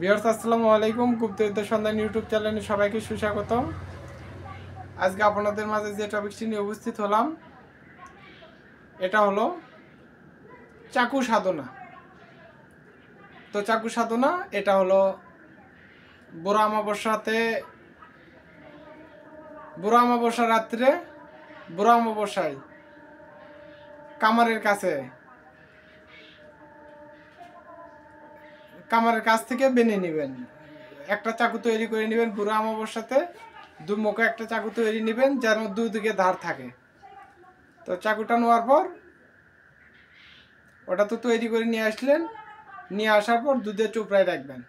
Viewers আসসালামু আলাইকুম। গুপ্তবিদ্যা সন্ধান ইউটিউব চ্যানেলে সবাইকে সুস্বাগতম। আজকে আপনাদের মাঝে যে টপিকটি নিয়ে উপস্থিত হলাম এটা হলো চাকু সাধনা। তো চাকু সাধনা এটা হলো বুড়া অমাবস্যা রাত্রে বুড়া অমাবস্যায় কামারের কাছ থেকে বেনে নেবেন, একটা চাকু তৈরি করে নেবেন। বুড়া অমাবস্যাতে দুমুখে একটা চাকু তৈরি নেবেন যেন দুদিকে ধার থাকে। তো চাকুটা নেওয়ার পর ওটা তো তৈরি করে নিয়ে আসলেন, নিয়ে আসার পর দুধের চোপড়ায় রাখবেন।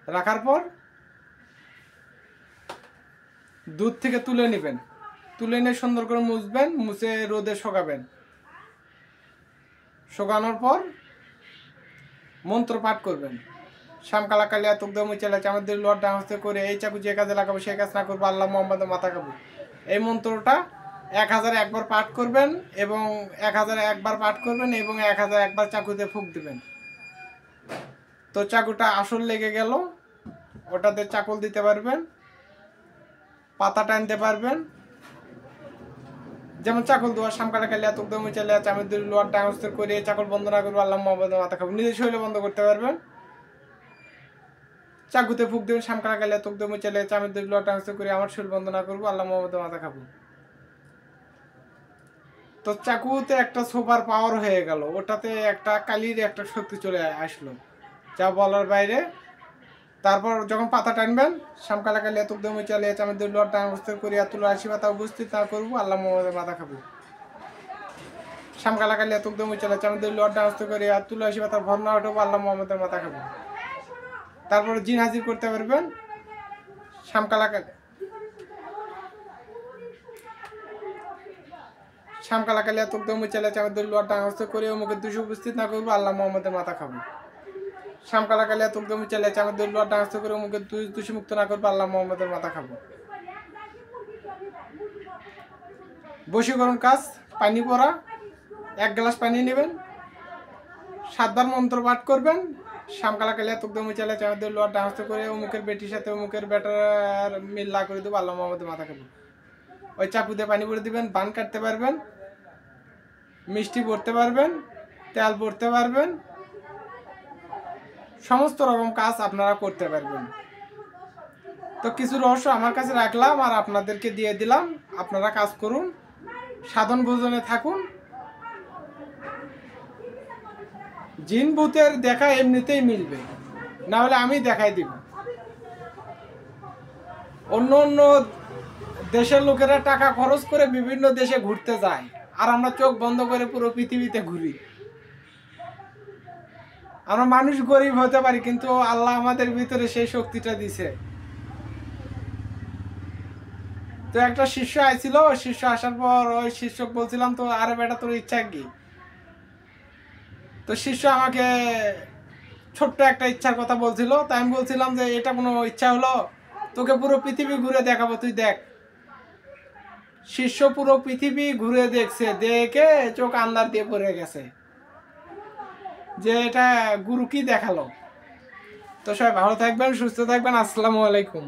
রাখার পর দুধ থেকে তুলে নেবেন, তুলে নিয়ে সুন্দর করে মুছবেন, মুছে রোদে শোকাবেন। শোকানোর পর মন্ত্র পাঠ করবেন। শ্যামকালা কালিয়া তুকদম চালাচ্ছে আমাদের লর্ড ডান্সতে করে এই চাকু যে কাজে লাগাবো সেই কাজ না করবো, আল্লাহ মোহাম্মদ মাথা কাবু। এই মন্ত্রটা 1001 পাঠ করবেন এবং 1001 পাঠ করবেন এবং 1001 চাকুতে ফুঁক দিবেন। তো চাকুটা আসল লেগে গেল, ওটাতে চাকল দিতে পারবেন, পাতা টানতে পারবেন। যেমন চাকল দেওয়া শ্যামকালা কালিয়া তুকদম চালাচ্ছে আমাদের লর্ড ডান্সতে করে চাকল বন্ধ না করবো, আল্লাহ মোহাম্মদ মাথা কাবু। নিজের শরীরে বন্ধ করতে পারবেন। চাকুতে ফুক দেবেন, শ্যামকালা কালিয়া তুকদম চালিয়ে আমি দুই লট ট্রান্সফার করে আমার শরীর বন্ধ না করবো, আল্লাহ মোহাম্মদ মাথা খাবো। তো চাকুতে একটা সুপার পাওয়ার হয়ে গেল, ওটাতে একটা কালির একটা শক্তি চলে আসলো যা বলার বাইরে। তারপর যখন পাতা টানবেন, শ্যামকালা কালিয়া তুকদম চালিয়ে আমি দুই লট ট্রান্সফার করে তুলো আসি পাতা উপস্থিত না করবো, আল্লাহ মোহাম্মদ মাথা খাবো। শ্যামকালা কালিয়া তুকদম চালিয়ে আমি দুই লট ট্রান্সফার করে তুলো আসি পাতা ভর না উঠবো, আল্লাহ মোহাম্মদের মাথা খাবো। তারপরে জিন হাজির করতে পারবেন। শ্যামকালা কালিয়া তুকদম চালিয়ে আমাদের লোয়ার ডাঙস্ত করে মুখে দুশো উপস্থিত না করবো, আল্লাহ মোহাম্মদের মাথা খাবো। শ্যামকালা কালিয়া তুকদম চালিয়ে আমাদের লোয়ার ডাঙস্ত করে মুখে দুশো মুক্ত না করবো, আল্লাহ মোহাম্মদের মাথা খাবো। বশীকরণ কাজ, পানি পড়া, 1 গ্লাস পানি নেবেন, 7 বার মন্ত্র পাঠ করবেন। শ্যামকালা কালিয়া তুকদম চালিয়ে আমাদের লোয়ার ডাঙস্ত করে মুখের বেটির সাথে মুখের বেটার মিল্লা করে দেবো, আল্লাহ মোহাম্মদের মাথা খাবো। ওই চাকুতে পানি পরে দিবেন, বান কাটতে পারবেন, মিষ্টি পড়তে পারবেন, তেল পড়তে পারবেন, সমস্ত রকম কাজ আপনারা করতে পারবেন। তো কিছু রহস্য আমার কাছে রাখলাম আর আপনাদেরকে দিয়ে দিলাম, আপনারা কাজ করুন, সাধন ভোজনে থাকুন। জিন ভূতের দেখা এমনিতেই মিলবে, না হলে আমি দেখাই দিব। অন্য অন্য দেশের লোকেরা টাকা খরচ করে বিভিন্ন দেশে ঘুরতে যায়, আর আমরা চোখ বন্ধ করে পুরো পৃথিবীতে ঘুরি। আমরা মানুষ গরিব হতে পারি, কিন্তু আল্লাহ আমাদের ভিতরে সেই শক্তিটা দিছে। তো একটা শিষ্য আইছিল, শিষ্য আসার পর ওই শিষ্যক বলছিলাম, তো আরে বেটা তোর ইচ্ছা কি? তো শিষ্য আমাকে ছোট্ট একটা ইচ্ছার কথা বলছিল, তাই আমি বলছিলাম যে এটা কোনো ইচ্ছা হলো? তোকে পুরো পৃথিবী ঘুরে দেখাবো, তুই দেখ। শিষ্য পুরো পৃথিবী ঘুরে দেখছে, দেখে চোখ আন্দার দিয়ে পড়ে গেছে যে এটা গুরু কি দেখালো। তো সবাই ভালো থাকবেন, সুস্থ থাকবেন। আসসালামু আলাইকুম।